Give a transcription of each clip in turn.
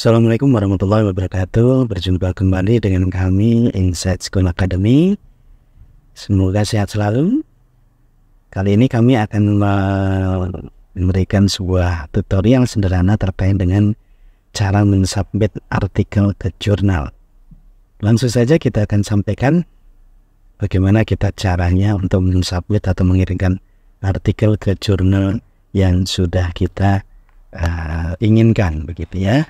Assalamualaikum warahmatullahi wabarakatuh. Berjumpa kembali dengan kami Insight School Academy. Semoga sehat selalu. Kali ini kami akan memberikan sebuah tutorial sederhana terkait dengan cara mensubmit artikel ke jurnal. Langsung saja kita akan sampaikan bagaimana kita caranya untuk mensubmit atau mengirimkan artikel ke jurnal yang sudah kita inginkan, begitu ya.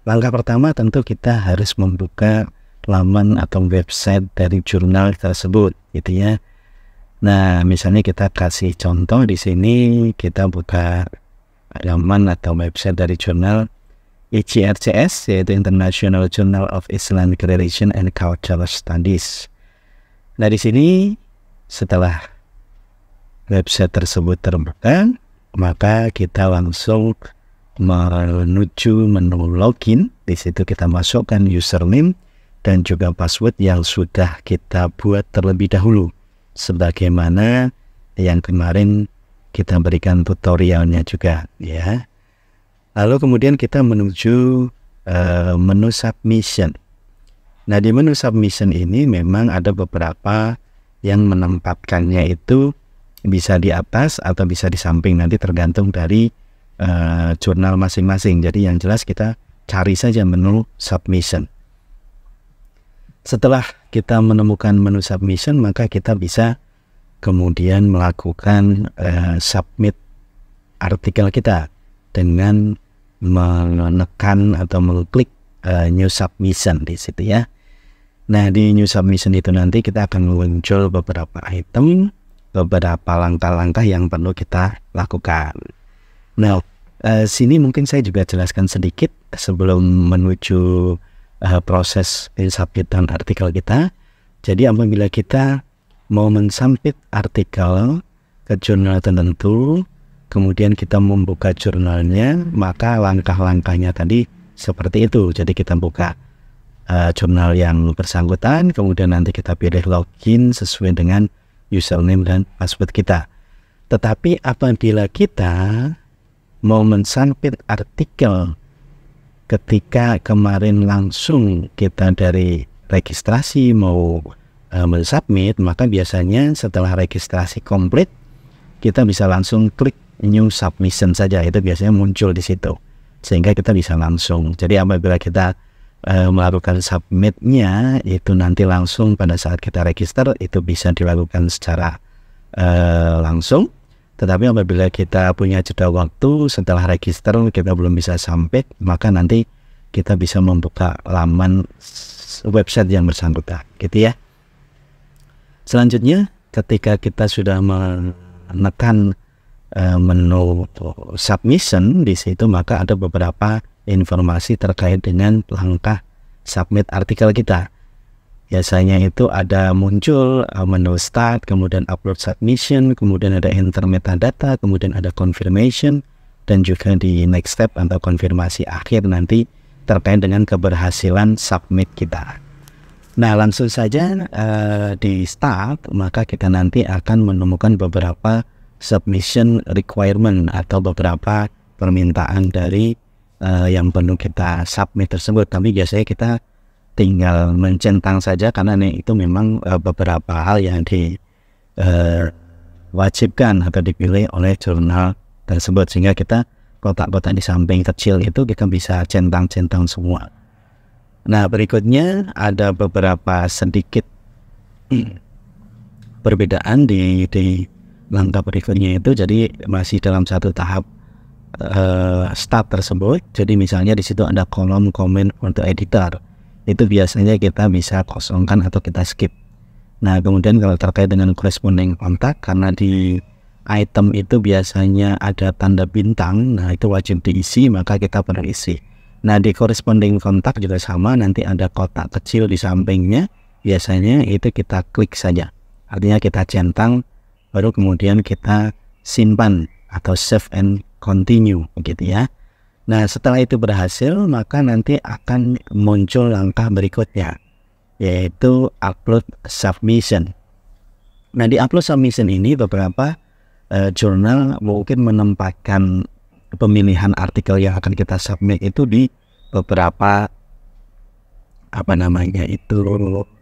Langkah pertama tentu kita harus membuka laman atau website dari jurnal tersebut, gitu ya. Nah, misalnya kita kasih contoh di sini, kita buka laman atau website dari jurnal IJRCS, yaitu International Journal of Islamic Relations and Cultural Studies. Nah, di sini setelah website tersebut terbuka, maka kita langsung menuju menu login. Di situ kita masukkan username dan juga password yang sudah kita buat terlebih dahulu, sebagaimana yang kemarin kita berikan tutorialnya juga, ya. Lalu kemudian kita menuju menu submission. Nah, di menu submission ini memang ada beberapa yang menempatkannya itu bisa di atas atau bisa di samping, nanti tergantung dari jurnal masing-masing. Jadi yang jelas kita cari saja menu submission. Setelah kita menemukan menu submission, maka kita bisa kemudian melakukan submit artikel kita dengan menekan atau mengklik new submission di situ ya. Nah, di new submission itu nanti kita akan muncul beberapa item, beberapa langkah-langkah yang perlu kita lakukan. Nah, sini mungkin saya juga jelaskan sedikit sebelum menuju proses submitan artikel kita. Jadi apabila kita mau mensubmit artikel ke jurnal tertentu, kemudian kita membuka jurnalnya, maka langkah-langkahnya tadi seperti itu. Jadi kita buka jurnal yang bersangkutan, kemudian nanti kita pilih login sesuai dengan username dan password kita. Tetapi apabila kita mau mensubmit artikel ketika kemarin langsung kita dari registrasi mau mensubmit, maka biasanya setelah registrasi komplit kita bisa langsung klik new submission saja. Itu biasanya muncul di situ sehingga kita bisa langsung. Jadi apabila kita melakukan submitnya itu nanti langsung pada saat kita register itu bisa dilakukan secara langsung. Tetapi apabila kita punya jeda waktu setelah register kita belum bisa sampai, maka nanti kita bisa membuka laman website yang bersangkutan, gitu ya. Selanjutnya ketika kita sudah menekan menu submission di situ, maka ada beberapa informasi terkait dengan langkah submit artikel kita. Biasanya itu ada muncul menu start, kemudian upload submission, kemudian ada enter metadata, kemudian ada confirmation, dan juga di next step atau konfirmasi akhir nanti terkait dengan keberhasilan submit kita. Nah, langsung saja di start, maka kita nanti akan menemukan beberapa submission requirement atau beberapa permintaan dari yang perlu kita submit tersebut. Tapi biasanya kita tinggal mencentang saja karena itu memang beberapa hal yang diwajibkan atau dipilih oleh jurnal tersebut, sehingga kita kotak-kotak di samping kecil itu kita bisa centang-centang semua. Nah, berikutnya ada beberapa sedikit perbedaan di langkah berikutnya itu. Jadi masih dalam satu tahap start tersebut. Jadi misalnya di situ ada kolom comment for the editor. Itu biasanya kita bisa kosongkan atau kita skip. Nah, kemudian kalau terkait dengan corresponding kontak, karena di item itu biasanya ada tanda bintang, nah itu wajib diisi, maka kita perlu isi. Nah, di corresponding kontak juga sama, nanti ada kotak kecil di sampingnya, biasanya itu kita klik saja. Artinya kita centang, baru kemudian kita simpan atau save and continue, begitu ya. Nah, setelah itu berhasil, maka nanti akan muncul langkah berikutnya, yaitu upload submission. Nah, di upload submission ini beberapa jurnal mungkin menempatkan pemilihan artikel yang akan kita submit itu di beberapa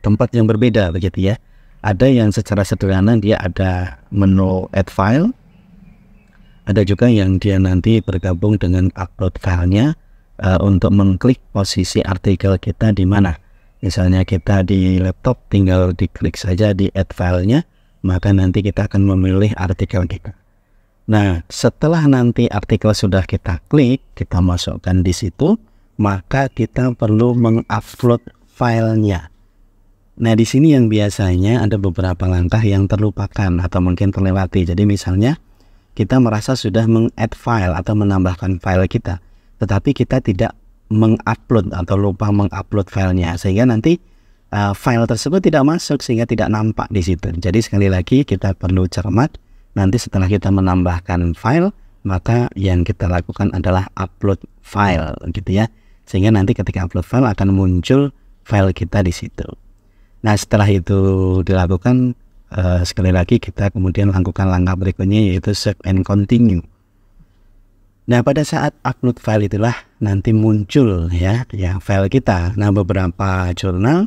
tempat yang berbeda begitu ya. Ada yang secara sederhana dia ada menu add file, ada juga yang dia nanti bergabung dengan upload filenya untuk mengklik posisi artikel kita di mana. Misalnya kita di laptop tinggal diklik saja di add filenya, maka nanti kita akan memilih artikel kita. Nah, setelah nanti artikel sudah kita klik, kita masukkan di situ, maka kita perlu mengupload filenya. Nah, di sini yang biasanya ada beberapa langkah yang terlupakan atau mungkin terlewati. Jadi misalnya kita merasa sudah meng-add file atau menambahkan file kita, tetapi kita tidak mengupload atau lupa mengupload filenya, sehingga nanti file tersebut tidak masuk sehingga tidak nampak di situ. Jadi sekali lagi kita perlu cermat. Nanti setelah kita menambahkan file, maka yang kita lakukan adalah upload file gitu ya. Sehingga nanti ketika upload file akan muncul file kita di situ. Nah, setelah itu dilakukan, sekali lagi kita kemudian lakukan langkah berikutnya, yaitu save and continue. Nah, pada saat upload file itulah nanti muncul ya file kita. Nah, beberapa jurnal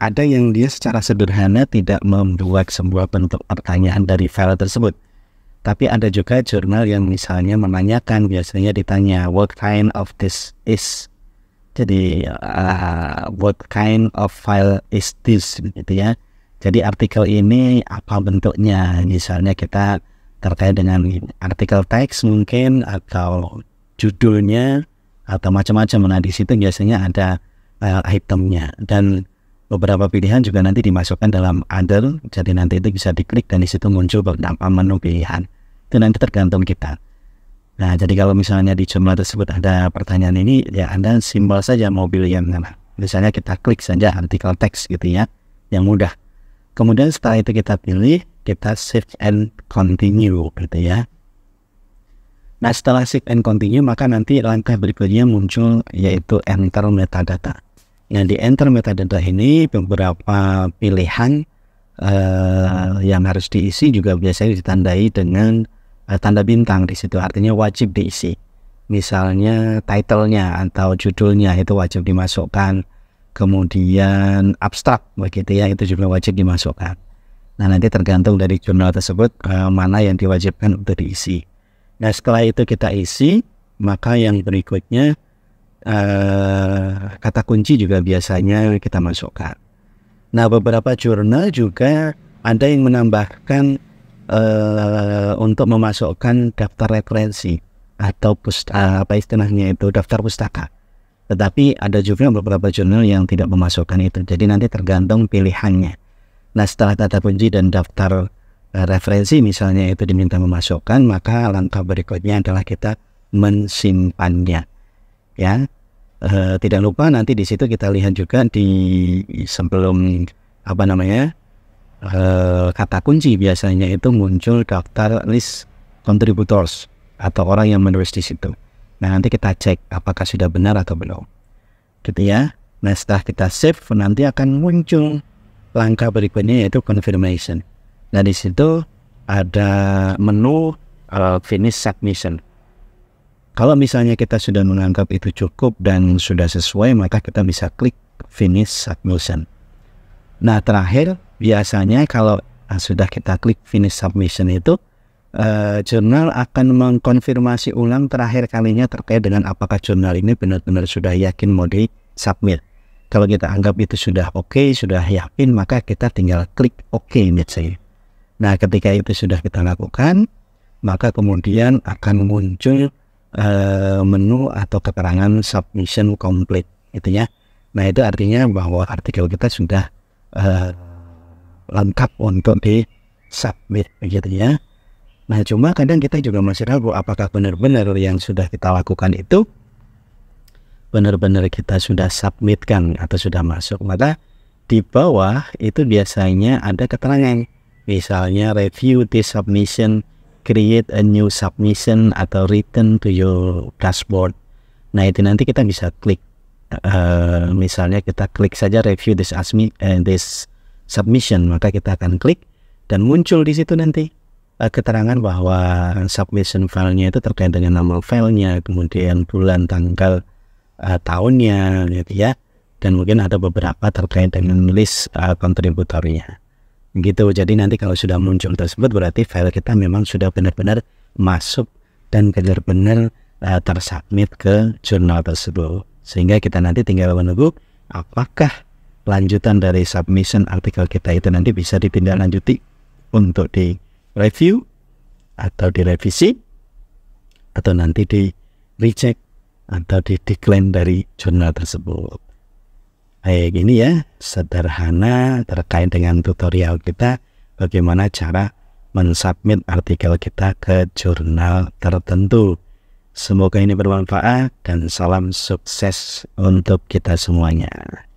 ada yang dia secara sederhana tidak membuat sebuah bentuk pertanyaan dari file tersebut. Tapi ada juga jurnal yang misalnya menanyakan, biasanya ditanya what kind of this is. Jadi what kind of file is this gitu ya. Jadi artikel ini apa bentuknya? Misalnya kita terkait dengan artikel teks mungkin, atau judulnya, atau macam-macam. Nah, di situ biasanya ada itemnya, dan beberapa pilihan juga nanti dimasukkan dalam other. Jadi nanti itu bisa diklik dan di situ muncul beberapa menu pilihan. Itu nanti tergantung kita. Nah, jadi kalau misalnya di jurnal tersebut ada pertanyaan ini, ya Anda simbol saja mau pilih yang mana. Misalnya kita klik saja artikel teks gitu ya, yang mudah. Kemudian setelah itu kita pilih, kita save and continue gitu ya. Nah, setelah save and continue, maka nanti langkah berikutnya muncul, yaitu enter metadata. Nah, di enter metadata ini beberapa pilihan yang harus diisi juga biasanya ditandai dengan tanda bintang di situ, artinya wajib diisi. Misalnya title-nya atau judulnya itu wajib dimasukkan, kemudian abstrak begitu ya, itu juga wajib dimasukkan. Nah, nanti tergantung dari jurnal tersebut mana yang diwajibkan untuk diisi. Nah, setelah itu kita isi, maka yang berikutnya kata kunci juga biasanya kita masukkan. Nah, beberapa jurnal juga ada yang menambahkan untuk memasukkan daftar referensi atau istilahnya itu daftar pustaka. Tetapi ada juga beberapa jurnal yang tidak memasukkan itu. Jadi nanti tergantung pilihannya. Nah, setelah kata kunci dan daftar referensi misalnya itu diminta memasukkan, maka langkah berikutnya adalah kita mensimpannya. Ya, tidak lupa nanti di situ kita lihat juga di sebelum kata kunci biasanya itu muncul daftar list contributors atau orang yang menulis di situ. Nah, nanti kita cek apakah sudah benar atau belum, gitu ya. Nah, setelah kita save nanti akan muncul langkah berikutnya, yaitu confirmation. Nah, di situ ada menu finish submission. Kalau misalnya kita sudah menganggap itu cukup dan sudah sesuai, maka kita bisa klik finish submission. Nah, terakhir biasanya kalau sudah kita klik finish submission itu, jurnal akan mengkonfirmasi ulang terakhir kalinya terkait dengan apakah jurnal ini benar-benar sudah yakin mau di submit. Kalau kita anggap itu sudah oke, sudah yakin, maka kita tinggal klik oke misalnya. Nah, ketika itu sudah kita lakukan, maka kemudian akan muncul menu atau keterangan submission complete, gitu ya. Nah, itu artinya bahwa artikel kita sudah lengkap untuk di submit, begitu ya. Nah, cuma kadang kita juga masih ragu apakah benar-benar yang sudah kita lakukan itu benar-benar kita sudah submitkan atau sudah masuk. Maka di bawah itu biasanya ada keterangan, misalnya review this submission, create a new submission, atau return to your dashboard. Nah, itu nanti kita bisa klik. Misalnya kita klik saja review this submission, maka kita akan klik dan muncul di situ nanti keterangan bahwa submission filenya itu terkait dengan nama filenya, kemudian bulan, tanggal, tahunnya gitu ya, dan mungkin ada beberapa terkait dengan list kontributornya gitu. Jadi nanti kalau sudah muncul tersebut berarti file kita memang sudah benar-benar masuk dan benar-benar tersubmit ke jurnal tersebut, sehingga kita nanti tinggal menunggu apakah lanjutan dari submission artikel kita itu nanti bisa ditindaklanjuti untuk di review atau direvisi, atau nanti di reject atau di decline dari jurnal tersebut. Baik, ini ya sederhana terkait dengan tutorial kita bagaimana cara mensubmit artikel kita ke jurnal tertentu. Semoga ini bermanfaat dan salam sukses untuk kita semuanya.